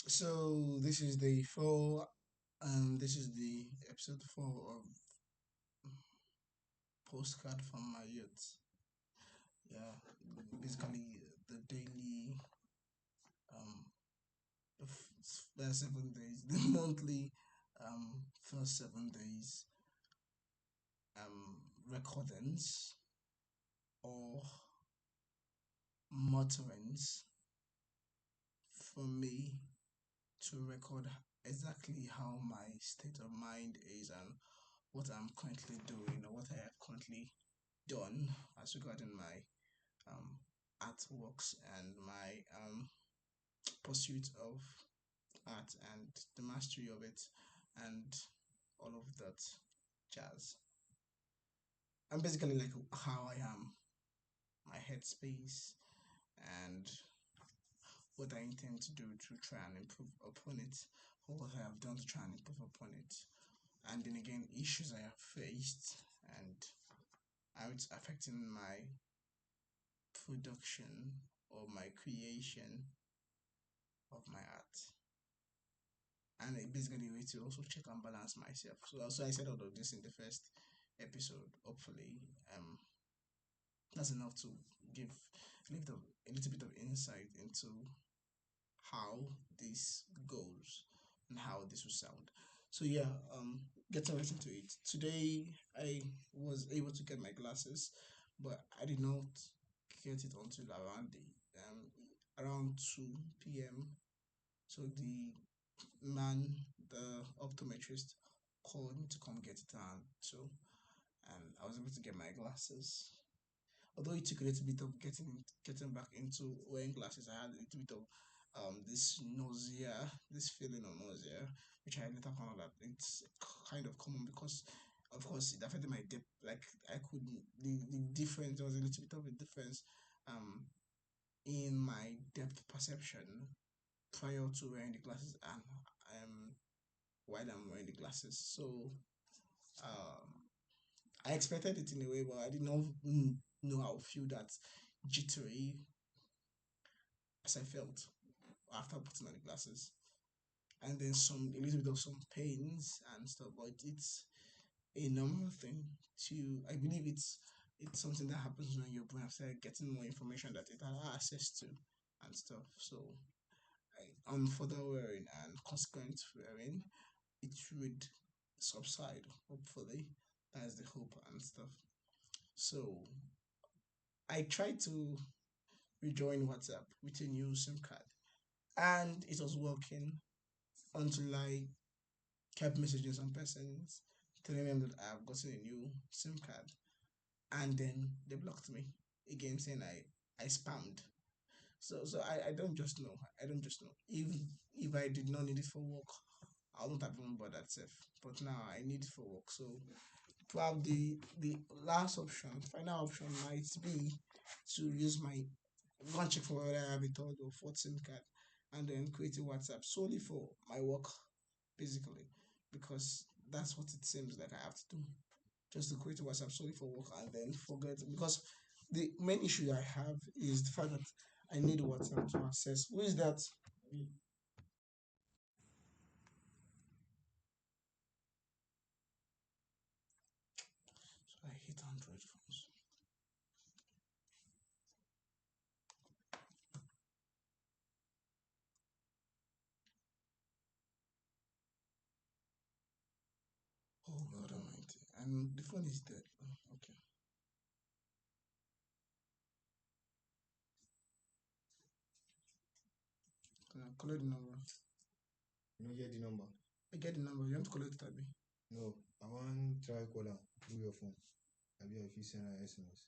So this is the four. This is the episode 4 of Postcard from My Youth. Yeah, basically the daily, um, first 7 days, the monthly, first 7 days, recordings or mutterings for me to record exactly how my state of mind is and what I'm currently doing or what I have currently done as regarding my um, artworks and my pursuit of art and the mastery of it and all of that jazz. And basically like how I am, my headspace, and what I intend to do to try and improve upon it, or what I have done to try and improve upon it. And then again, issues I have faced and how it's affecting my production or my creation of my art. And it basically a way to also check and balance myself. So I said all of this in the first episode. Hopefully, that's enough to give a little bit of insight into how this goes and how this will sound. So yeah, getting right into it. Today I was able to get my glasses, but I did not get it until around 2 p.m. So the optometrist, called me to come get it done. And I was able to get my glasses. Although it took a little bit of getting back into wearing glasses, I had a little bit of this nausea, this feeling of nausea, which I later found out that it's kind of common because of course it affected my depth. Like I could the difference, there was a little bit of a difference um in my depth perception prior to wearing the glasses and um while I'm wearing the glasses. So um I expected it in a way, but I did not know how to feel that jittery as I felt after putting on the glasses. And then a little bit of some pains and stuff, but it's a normal thing to, I believe it's something that happens when your brain has started getting more information that it has access to and stuff. So on further wearing and consequent wearing, it should subside, hopefully. That's the hope and stuff. So I tried to rejoin WhatsApp with a new SIM card, and it was working until I kept messaging some persons telling them that I've gotten a new SIM card, and then they blocked me again, saying I spammed. So I don't just know. I don't just know. If I did not need it for work, I wouldn't have even bothered self. But now I need it for work. So probably the last option, final option might be to use my go and check for whether I have a third or fourth SIM card and then create a WhatsApp solely for my work, basically, because that's what it seems like I have to do. Just to create a WhatsApp solely for work and then forget because the main issue I have is the fact that I need WhatsApp to access. Who is that? So I hate Android phones. Oh God Almighty! And the phone is dead. Oh, okay, collect the number. You don't get the number. I get the number. You want to collect it, Abby? No, I want try call am through your phone. Abi I fit send am SMS.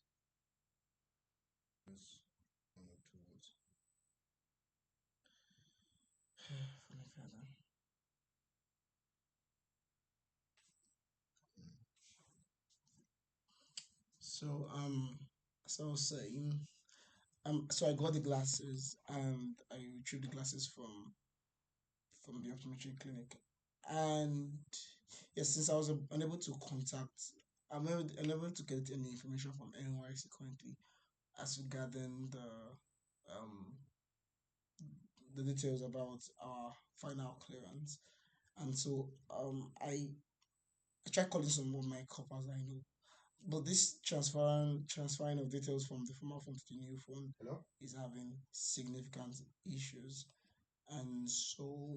Just 1 or 2 words. Funny father. So as I was saying, so I got the glasses and I retrieved the glasses from the optometry clinic, and yes, since I was unable to contact, unable to get any information from NYC currently as regarding um the details about our final clearance. And so I tried calling some of my coppers I know. But this transferring of details from the former phone to the new phone Hello? is having significant issues. And so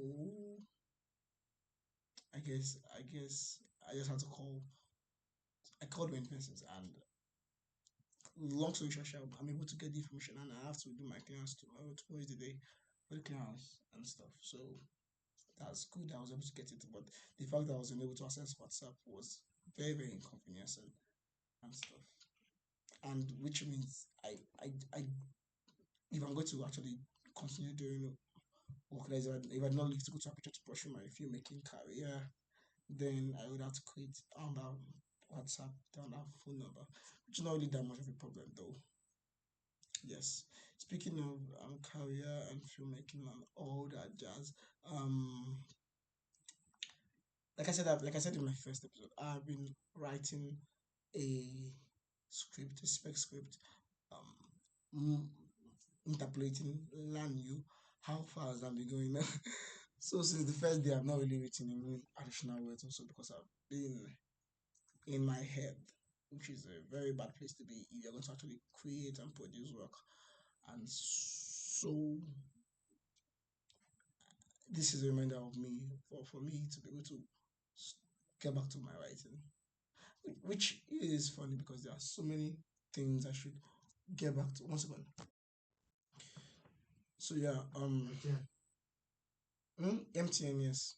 I guess I just had to call. I called many persons, and long story short, I'm able to get the information, and I have to do my clearance tomorrow. Tomorrow is the day for the clearance and stuff. So that's good. I was able to get it, but the fact that I was unable to access WhatsApp was very very inconveniencing and stuff. And which means I if I'm going to actually continue doing work, if I don't leave to go to Aperture to pursue my filmmaking career, then I would have to create another WhatsApp, another phone number, which is not really that much of a problem though. Yes. Speaking of career and filmmaking and all that jazz, um, like I said in my first episode, I've been writing a a spec script, um, mm, interpolating, learn you. How far has that been going? So since the first day, I've not really written any additional words also because I've been in my head, which is a very bad place to be if you're going to actually create and produce work. And so this is a reminder of me for me to be able to get back to my writing, which is funny because there are so many things I should get back to. Once again, so yeah, MTN. MTN, yes.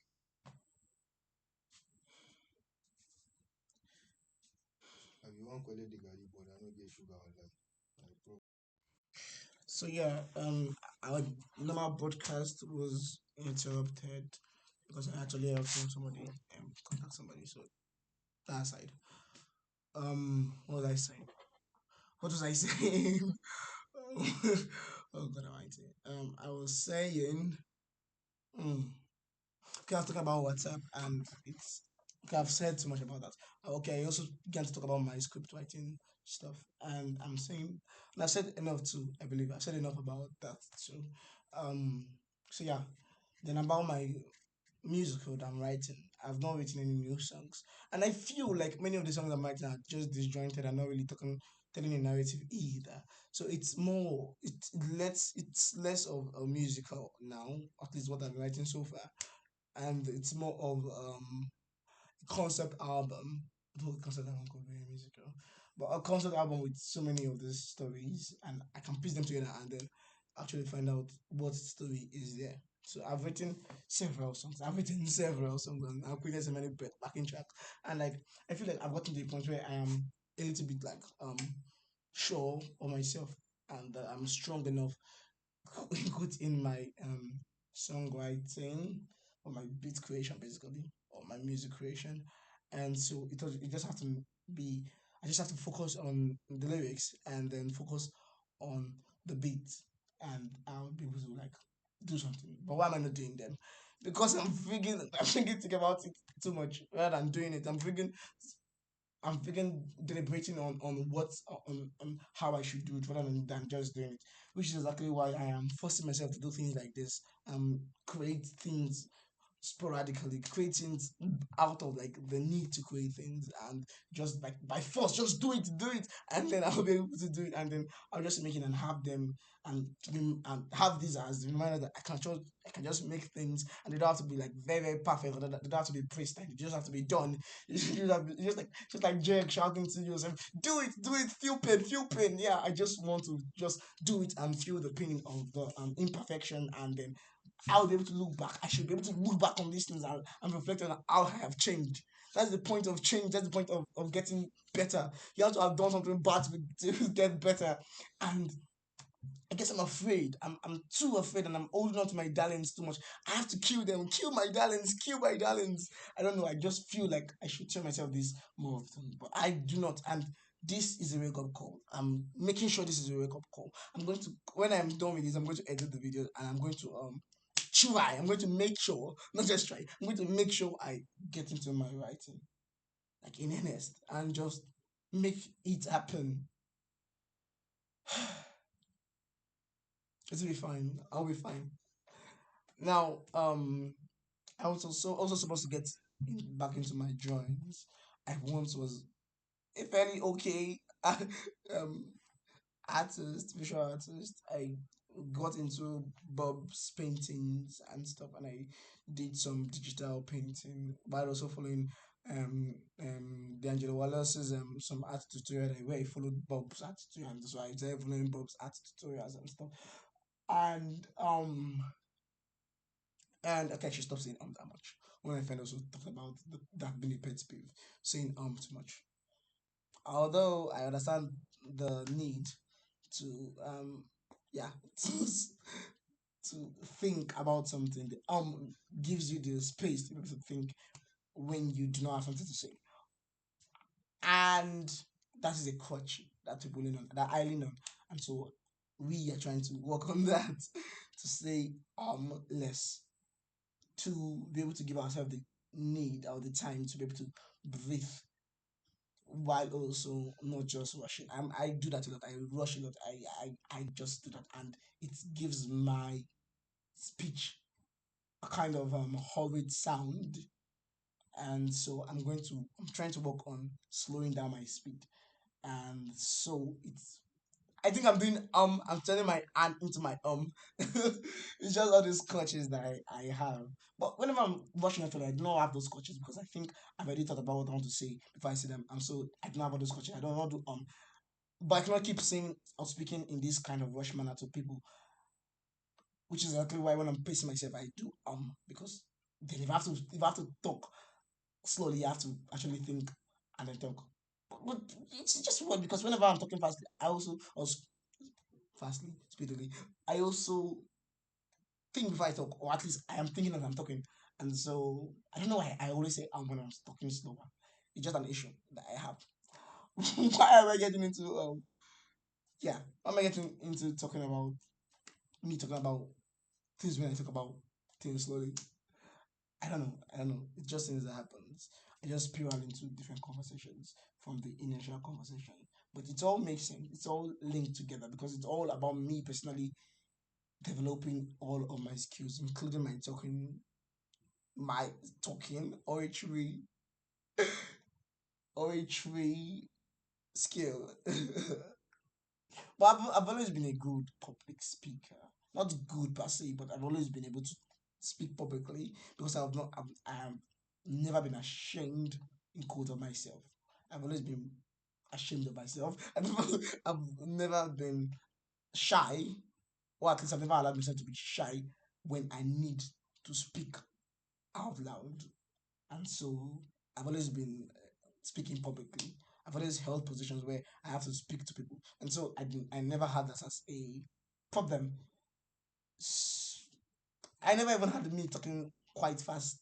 Have you want collect the garri but I no get sugar online. Like bro. So yeah, our normal broadcast was interrupted because I actually have to somebody contact somebody. So that aside, what was I saying? What was I saying? Oh God Almighty. I was saying, mm, okay, I was talking about WhatsApp, and it's okay. I've said too much about that. Okay, I also began to talk about my script writing stuff, and I'm saying, and I've said enough too. I believe I've said enough about that too. Um, so yeah, then about my musical that I'm writing, I've not written any new songs, and I feel like many of the songs I'm writing are just disjointed and not really telling a narrative either. So it's less of a musical now, at least what I've been writing so far, and it's more of concept album. Though concept album could be musical, but a concept album with so many of these stories, and I can piece them together and then actually find out what story is there. So I've written several songs. I've written several songs and I've created so many backing tracks. And like I feel like I've gotten to the point where I am a little bit like sure of myself and that I'm strong enough good in my songwriting or my beat creation basically or my music creation, and so it just have to be I just have to focus on the lyrics and then focus on the beat, and I'll be able to like do something. But why am I not doing them? Because I'm thinking think about it too much rather than doing it. I'm thinking deliberating on on how I should do it rather than just doing it, which is exactly why I am forcing myself to do things like this. Create things sporadically, create things out of like the need to create things and just like by force, just do it, and then I'll be able to do it, and then I'll just make it and have them and have this as the reminder that I can just make things and they don't have to be like very very perfect. Or they don't have to be pristine. They just have to be done. You just have just like Jake shouting to yourself, do it, feel pain. Yeah, I just want to just do it and feel the pain of the imperfection, and then I'll be able to look back. I should be able to look back on these things and reflect on how I have changed. That's the point of change. That's the point of getting better. You have to have done something bad to get better. And I guess I'm afraid. I'm too afraid and I'm holding on to my darlings too much. I have to kill them. Kill my darlings. Kill my darlings. I don't know. I just feel like I should tell myself this more often. But I do not. And this is a wake up call. I'm making sure this is a wake up call. I'm going to when I'm done with this, I'm going to edit the video and I'm going to try. I'm going to make sure, not just try. I'm going to make sure I get into my writing, like in earnest, and just make it happen. It'll be fine. I'll be fine. Now, I was also supposed to get back into my drawings. I once was a fairly okay um artist, visual artist. I got into Bob's paintings and stuff, and I did some digital painting while also following D'Angelo Wallace's some art tutorial where I followed Bob's art tutorial, and so I started following Bob's art tutorials and stuff. And okay, I should stop saying that much. One of my friends also talked about that being a pet peeve, saying too much. Although I understand the need to yeah to to think about something. The gives you the space to be able to think when you do not have something to say, and that is a crutch that people lean on, that I lean on, and so we are trying to work on that to say less, to be able to give ourselves the need or the time to be able to breathe while also not just rushing. I do that a lot. I rush a lot. I just do that, and it gives my speech a kind of horrid sound. And so I'm trying to work on slowing down my speed. And so I think I'm turning my hand into my it's just all these clutches that I have. But whenever I'm rushing after, I do not have those clutches because I think I've already thought about what I want to say before I say them. And so I don't have all those clutches. I don't want to but I cannot keep saying or speaking in this kind of rush manner to people, which is exactly why when I'm pacing myself I do because then if I have to talk slowly, you have to actually think and then talk. But it's just weird because whenever I'm talking fastly, also fastly, speedily, I also think before I talk, or at least I am thinking as I'm talking. And so I don't know why I always say when I'm talking slower. It's just an issue that I have. Why am I getting into yeah? Why am I getting into talking about me talking about things when I talk about things slowly? I don't know. I don't know. It's just things that happens. I just spiral into different conversations from the initial conversation. But it all makes sense. It's all linked together because it's all about me personally developing all of my skills, including my talking, oratory skill. But I've always been a good public speaker. Not good per se, but I've always been able to speak publicly because I have never been ashamed in quote of myself. I've always been ashamed of myself. I've never been shy, or at least I've never allowed myself to be shy when I need to speak out loud. And so I've always been speaking publicly. I've always held positions where I have to speak to people, and so I never had that as a problem. S- I never even had me talking quite fastly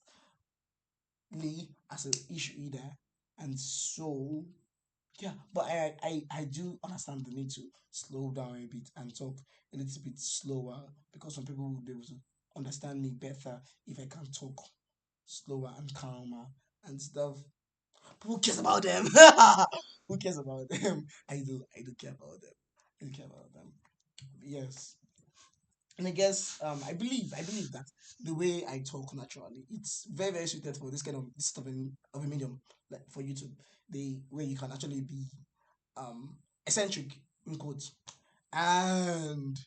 as an issue either, and so yeah. But I do understand the need to slow down a bit and talk a little bit slower because some people will be able to understand me better if I can talk slower and calmer and stuff. Who cares about them? Who cares about them? I do care about them. I do care about them. Yes. And I guess I believe that the way I talk naturally, it's very suited for this type of a medium, like for YouTube, the way you can actually be um eccentric in quotes. And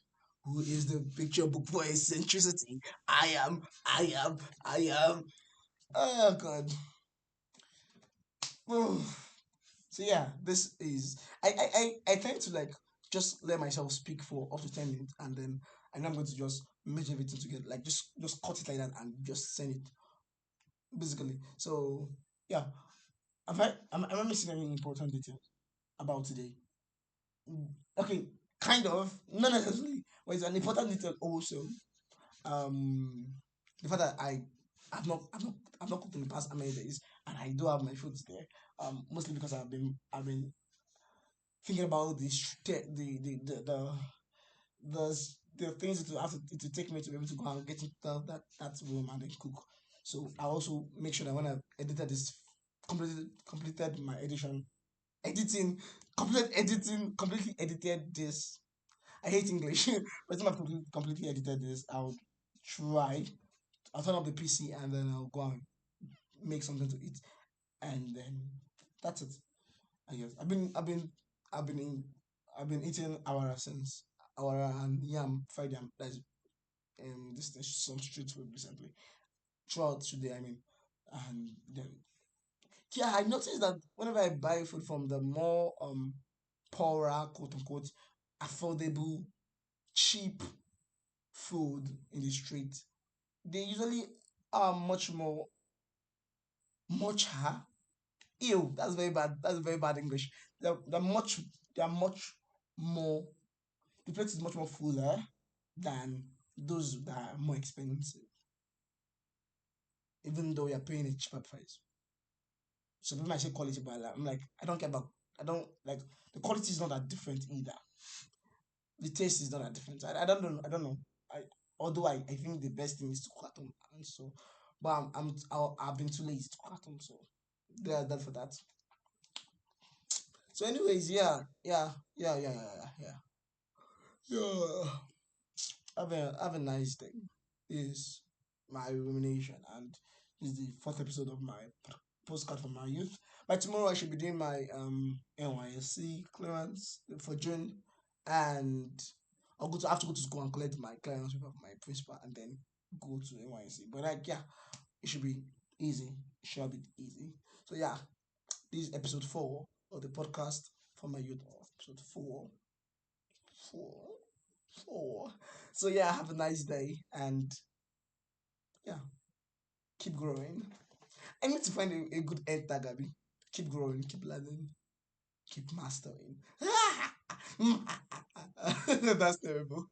who is the picture book for eccentricity? I am, I am. Oh God. So yeah, this is I tend to like just let myself speak for up to 10 minutes and then I know I'm going to just merge everything together, like just cut it like that and just send it basically. So yeah, am I missing any important detail about today? Okay, kind of, not necessarily, but it's an important detail also. Um, the fact that I've not cooked in the past how many days, and I do have my food there. Mostly because I've been thinking about the the things it will take me to be able to go and get into that room and then cook. So I also make sure that when I edited this, completed my editing, completely edited this. I hate English, but if I've completely edited this, I'll try. I'll turn up the PC and then I'll go and make something to eat, and then that's it. I guess I've been in, I've been eating awara since awara and yam fried yam. That's this some street food recently throughout today. I mean, and then yeah, I noticed that whenever I buy food from the more poorer, quote unquote, affordable, cheap food in the street, they usually are much higher. Ew, that's very bad. That's very bad English. They're much more. The plate is much more fuller than those that are more expensive, even though you're paying a cheaper price. So people might say quality, but I'm like, I don't care about. I don't like the quality is not that different either. The taste is not that different. I don't know. I don't know. I although I think the best thing is to cook at home, and so, but I've been too lazy to cook at home, so yeah, that for that. So, anyways, yeah. Have a nice day. Is my rumination, and this is the fourth episode of my postcard from my youth. By tomorrow, I should be doing my NYSC clearance for June, and I have to go to school and collect my clearance paper from my principal, and then go to NYSC. But like, yeah, it should be easy. It should be easy. So yeah, this is episode 4 of the podcast for my youth. Episode 4, 4. So yeah, have a nice day, and yeah, keep growing. I need to find a good end tag, Abby. Keep growing, keep learning, keep mastering. That's terrible.